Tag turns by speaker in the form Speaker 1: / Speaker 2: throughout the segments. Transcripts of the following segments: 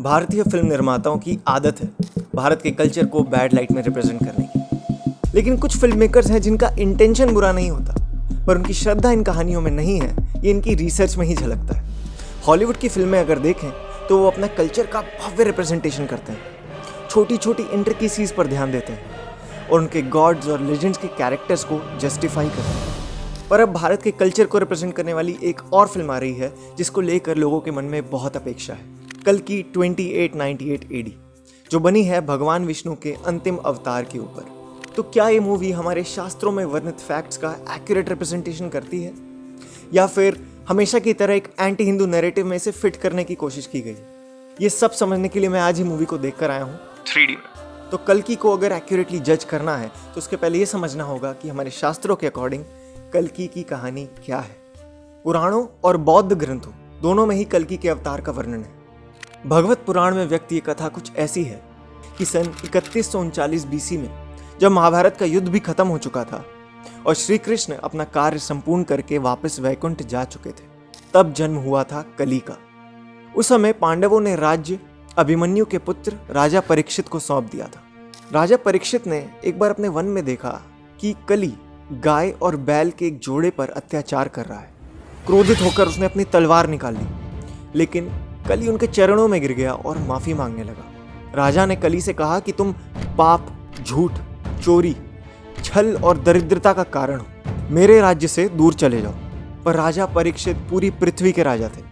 Speaker 1: भारतीय फिल्म निर्माताओं की आदत है भारत के कल्चर को बैड लाइट में रिप्रेजेंट करने की। लेकिन कुछ फिल्म मेकर्स हैं जिनका इंटेंशन बुरा नहीं होता, पर उनकी श्रद्धा इन कहानियों में नहीं है, ये इनकी रिसर्च में ही झलकता है। हॉलीवुड की फिल्में अगर देखें तो वो अपना कल्चर का भव्य रिप्रेजेंटेशन करते हैं, छोटी छोटी इंट्रिकेसीज पर ध्यान देते हैं और उनके गॉड्स और लेजेंड्स के कैरेक्टर्स को जस्टिफाई करते हैं। पर अब भारत के कल्चर को रिप्रेजेंट करने वाली एक और फिल्म आ रही है जिसको लेकर लोगों के मन में बहुत अपेक्षा है। कल की 2898 AD जो बनी है भगवान विष्णु के अंतिम अवतार के ऊपर। तो क्या ये मूवी हमारे शास्त्रों में वर्णित फैक्ट्स का एक्यूरेट रिप्रेजेंटेशन करती है, या फिर हमेशा की तरह एक एंटी हिंदू नैरेटिव में इसे फिट करने की कोशिश की गई? ये सब समझने के लिए मैं आज ही मूवी को देखकर आया हूँ 3D में। तो कल्कि को अगर एक्यूरेटली जज करना है तो उसके पहले ये समझना होगा कि हमारे शास्त्रों के अकॉर्डिंग कल्कि की कहानी क्या है। पुराणों और बौद्ध ग्रंथों दोनों में ही कल्कि के अवतार का वर्णन है। भगवत पुराण में व्यक्त ये कथा कुछ ऐसी है कि सन 3139 BC में जब महाभारत का युद्ध भी खत्म हो चुका था और श्री कृष्ण अपना कार्य संपूर्ण करके वापस वैकुंठ जा चुके थे, तब जन्म हुआ था कली का। उस समय पांडवों ने राज्य अभिमन्यु के पुत्र राजा परीक्षित को सौंप दिया था। राजा परीक्षित ने एक बार अपने वन में देखा कि कली गाय और बैल के एक जोड़े पर अत्याचार कर रहा है। क्रोधित होकर उसने अपनी तलवार निकाल ली, लेकिन कली उनके चरणों में गिर गया और माफी मांगने लगा। राजा ने कली से कहा कि तुम पाप, झूठ, चोरी, छल और दरिद्रता का कारण हो, मेरे राज्य से दूर चले जाओ। पर राजा परीक्षित पूरी पृथ्वी के राजा थे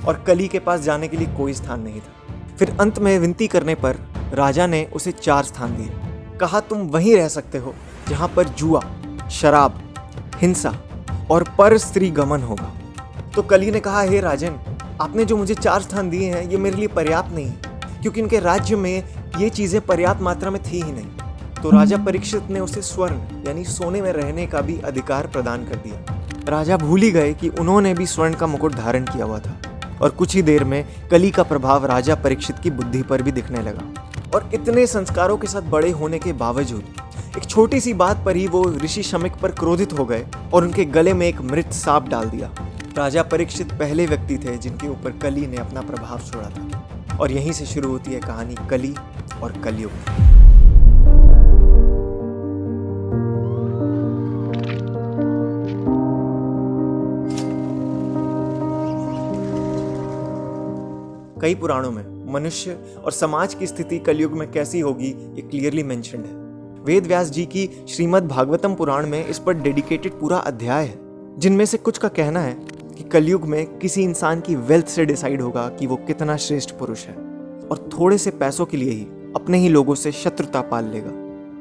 Speaker 1: और कली के पास जाने के लिए कोई स्थान नहीं था। फिर अंत में विनती करने पर राजा ने उसे 4 स्थान दिए। कहा तुम वहीं रह सकते हो जहां पर जुआ, शराब, हिंसा और पर स्त्री गमन होगा। तो कली ने कहा, हे राजन, आपने जो मुझे 4 स्थान दिए हैं ये मेरे लिए पर्याप्त नहीं है, क्योंकि इनके राज्य में ये चीजें पर्याप्त मात्रा में थी ही नहीं। तो राजा परीक्षित ने उसे स्वर्ण यानी सोने में रहने का भी अधिकार प्रदान कर दिया। राजा भूल ही गए कि उन्होंने भी स्वर्ण का मुकुट धारण किया हुआ था और कुछ ही देर में कली का प्रभाव राजा परीक्षित की बुद्धि पर भी दिखने लगा। और इतने संस्कारों के साथ बड़े होने के बावजूद एक छोटी सी बात पर ही वो ऋषि शमिक पर क्रोधित हो गए और उनके गले में एक मृत सांप डाल दिया। राजा परीक्षित पहले व्यक्ति थे जिनके ऊपर कली ने अपना प्रभाव छोड़ा था। और यहीं से शुरू होती है कहानी कली और कलयुग। कई पुराणों में मनुष्य और समाज की स्थिति कलयुग में कैसी होगी ये क्लियरली मेंशन्ड है। वेद व्यास जी की श्रीमद् भागवतम पुराण में इस पर डेडिकेटेड पूरा अध्याय है, जिनमें से कुछ का कहना है कि कलयुग में किसी इंसान की वेल्थ से डिसाइड होगा कि वो कितना श्रेष्ठ पुरुष है, और थोड़े से पैसों के लिए ही अपने ही लोगों से शत्रुता पाल लेगा।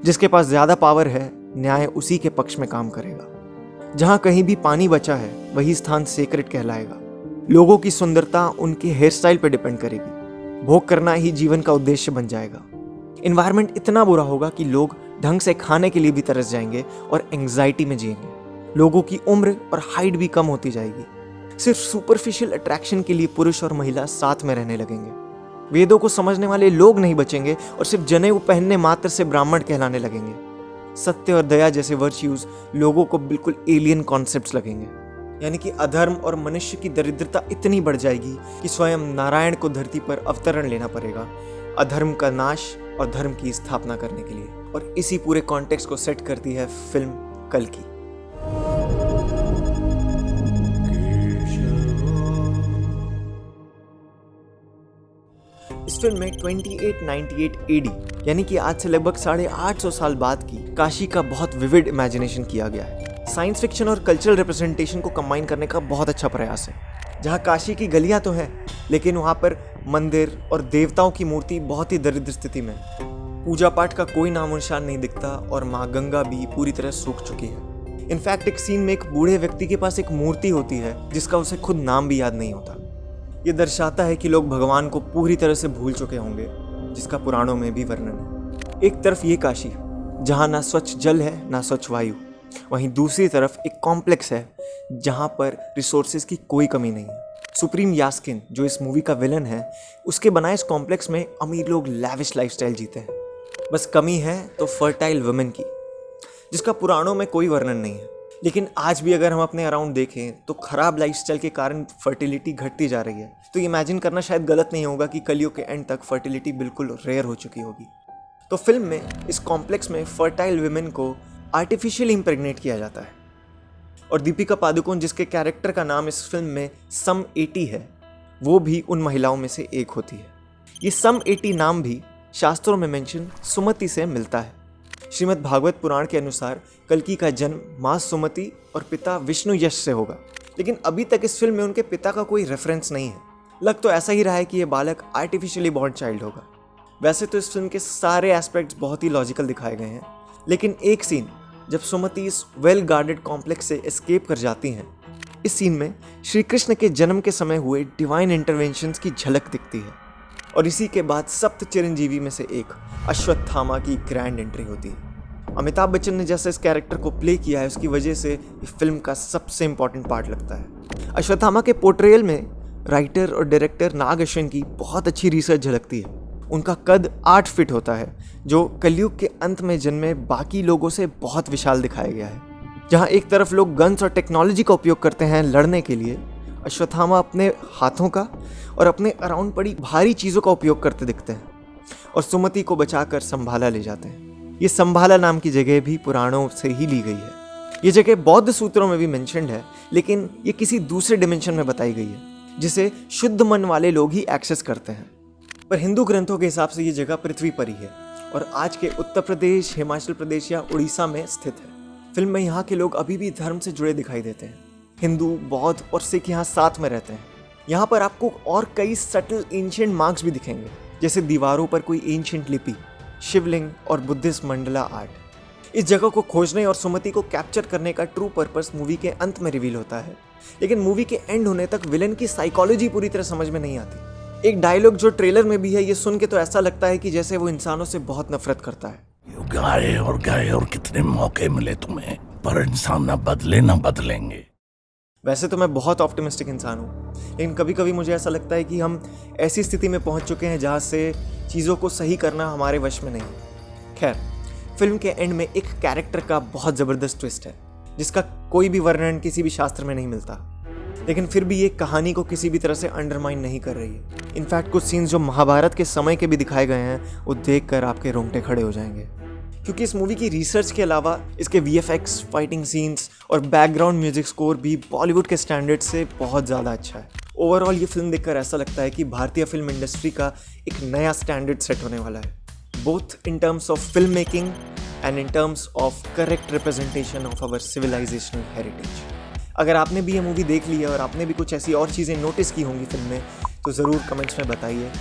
Speaker 1: जिसके पास ज्यादा पावर है, न्याय उसी के पक्ष में काम करेगा। जहां कहीं भी पानी बचा है वही स्थान सेक्रेट कहलाएगा। लोगों की सुंदरता उनके हेयर स्टाइल पर डिपेंड करेगी। भोग करना ही जीवन का उद्देश्य बन जाएगा। इन्वायरमेंट इतना बुरा होगा कि लोग ढंग से खाने के लिए भी तरस जाएंगे और एंग्जाइटी में जिएंगे। लोगों की उम्र और हाइट भी कम होती जाएगी। सिर्फ सुपरफिशियल अट्रैक्शन के लिए पुरुष और महिला साथ में रहने लगेंगे। वेदों को समझने वाले लोग नहीं बचेंगे और सिर्फ जनेऊ पहनने मात्र से ब्राह्मण कहलाने लगेंगे। सत्य और दया जैसे वर्च्यूज लोगों को बिल्कुल एलियन कॉन्सेप्ट्स लगेंगे। यानी कि अधर्म और मनुष्य की दरिद्रता इतनी बढ़ जाएगी कि स्वयं नारायण को धरती पर अवतरण लेना पड़ेगा अधर्म का नाश और धर्म की स्थापना करने के लिए। और इसी पूरे कॉन्टेक्स्ट को सेट करती है फिल्म कल्कि। इस फिल्म में 2898 AD यानी कि आज से लगभग 850 साल बाद की काशी का बहुत विविड इमेजिनेशन किया गया है। साइंस फिक्शन और कल्चरल रिप्रेजेंटेशन को कंबाइन करने का बहुत अच्छा प्रयास है। जहाँ काशी की गलियां तो हैं, लेकिन वहाँ पर मंदिर और देवताओं की मूर्ति बहुत ही दरिद्र स्थिति में। पूजा पाठ का कोई नामो निशान नहीं दिखता और माँ गंगा भी पूरी तरह सूख चुकी है। इनफैक्ट एक सीन में एक बूढ़े व्यक्ति के पास एक मूर्ति होती है जिसका उसे खुद नाम भी याद नहीं होता। ये दर्शाता है कि लोग भगवान को पूरी तरह से भूल चुके होंगे, जिसका पुराणों में भी वर्णन है। एक तरफ ये काशी जहाँ ना स्वच्छ जल है ना स्वच्छ वायु, वहीं दूसरी तरफ एक कॉम्प्लेक्स है जहाँ पर रिसोर्सेज की कोई कमी नहीं है। सुप्रीम यास्किन जो इस मूवी का विलन है, उसके बनाए इस कॉम्प्लेक्स में अमीर लोग लैविश लाइफस्टाइल जीते हैं। बस कमी है तो फर्टाइल वुमेन की, जिसका पुराणों में कोई वर्णन नहीं है। लेकिन आज भी अगर हम अपने अराउंड देखें तो खराब लाइफस्टाइल के कारण फर्टिलिटी घटती जा रही है। तो इमेजिन करना शायद गलत नहीं होगा कि कलयुग के एंड तक फर्टिलिटी बिल्कुल रेयर हो चुकी होगी। तो फिल्म में इस कॉम्प्लेक्स में फर्टाइल वुमेन को आर्टिफिशियली इम्प्रेग्नेट किया जाता है और दीपिका पादुकोण, जिसके कैरेक्टर का नाम इस फिल्म में सम 80 है, वो भी उन महिलाओं में से एक होती है। ये सम 80 नाम भी शास्त्रों में मेंशन सुमति से मिलता है। श्रीमद् भागवत पुराण के अनुसार कल्कि का जन्म माँ सुमति और पिता विष्णु यश से होगा, लेकिन अभी तक इस फिल्म में उनके पिता का कोई रेफरेंस नहीं है। लग तो ऐसा ही रहा है कि ये बालक आर्टिफिशियली बॉर्न चाइल्ड होगा। वैसे तो इस फिल्म के सारे एस्पेक्ट्स बहुत ही लॉजिकल दिखाए गए हैं, लेकिन एक सीन जब सुमति इस वेल गार्डेड कॉम्प्लेक्स से एस्केप कर जाती हैं, इस सीन में श्री कृष्ण के जन्म के समय हुए डिवाइन इंटरवेंशंस की झलक दिखती है और इसी के बाद सप्त चिरंजीवी में से एक अश्वत्थामा की ग्रैंड एंट्री होती है। अमिताभ बच्चन ने जैसे इस कैरेक्टर को प्ले किया है, उसकी वजह से इस फिल्म का सबसे इंपॉर्टेंट पार्ट लगता है। अश्वत्थामा के पोर्ट्रेयल में राइटर और डायरेक्टर नाग अश्विन की बहुत अच्छी रिसर्च झलकती है। उनका कद 8 फीट होता है, जो कलयुग के अंत में जन्मे बाकी लोगों से बहुत विशाल दिखाया गया है। जहाँ एक तरफ लोग गन्स और टेक्नोलॉजी का उपयोग करते हैं लड़ने के लिए, अश्वत्थामा अपने हाथों का और अपने अराउंड पड़ी भारी चीज़ों का उपयोग करते दिखते हैं और सुमति को बचाकर संभाला ले जाते हैं। ये संभाला नाम की जगह भी पुराणों से ही ली गई है। ये जगह बौद्ध सूत्रों में भी मेंशन्ड है, लेकिन ये किसी दूसरे डिमेंशन में बताई गई है, जिसे शुद्ध मन वाले लोग ही एक्सेस करते हैं। पर हिंदू ग्रंथों के हिसाब से ये जगह पृथ्वी पर ही है और आज के उत्तर प्रदेश, हिमाचल प्रदेश या उड़ीसा में स्थित है। फिल्म में यहाँ के लोग अभी भी धर्म से जुड़े दिखाई देते हैं। हिंदू, बौद्ध और सिख यहाँ साथ में रहते हैं। यहाँ पर आपको और कई सटल एंशिएंट मार्क्स भी दिखेंगे, जैसे दीवारों पर कोई एंशिएंट लिपि, शिवलिंग और बुद्धिस्ट मंडला आर्ट। इस जगह को खोजने और सुमति को कैप्चर करने का ट्रू पर्पस मूवी के अंत में रिवील होता है, लेकिन मूवी के एंड होने तक विलन की साइकोलॉजी पूरी तरह समझ में नहीं आती। एक डायलॉग जो ट्रेलर में भी है, ये सुन के तो ऐसा लगता है कि जैसे वो इंसानों से बहुत नफरत करता है।
Speaker 2: गाए और कितने मौके मिले तुम्हें, पर इंसान ना बदले ना बदलेंगे।
Speaker 1: वैसे तो मैं बहुत ऑप्टिमिस्टिक इंसान हूँ, लेकिन कभी कभी मुझे ऐसा लगता है कि हम ऐसी स्थिति में पहुँच चुके हैं जहाँ से चीज़ों को सही करना हमारे वश में नहीं। खैर, फिल्म के एंड में एक कैरेक्टर का बहुत ज़बरदस्त ट्विस्ट है, जिसका कोई भी वर्णन किसी भी शास्त्र में नहीं मिलता, लेकिन फिर भी ये कहानी को किसी भी तरह से अंडरमाइन नहीं कर रही है। इनफैक्ट कुछ सीन्स जो महाभारत के समय के भी दिखाए गए हैं, वो देखकर आपके रोंगटे खड़े हो जाएंगे, क्योंकि इस मूवी की रिसर्च के अलावा इसके VFX, फाइटिंग सीन्स और बैकग्राउंड म्यूजिक स्कोर भी बॉलीवुड के स्टैंडर्ड से बहुत ज़्यादा अच्छा है। ओवरऑल ये फिल्म देखकर ऐसा लगता है कि भारतीय फिल्म इंडस्ट्री का एक नया स्टैंडर्ड सेट होने वाला है, both in terms of film making and in terms of correct representation of our civilisational heritage. अगर आपने भी ये मूवी देख ली है और आपने भी कुछ ऐसी और चीज़ें नोटिस की होंगी फिल्म में, तो ज़रूर कमेंट्स में बताइए।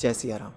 Speaker 1: जय सिया राम।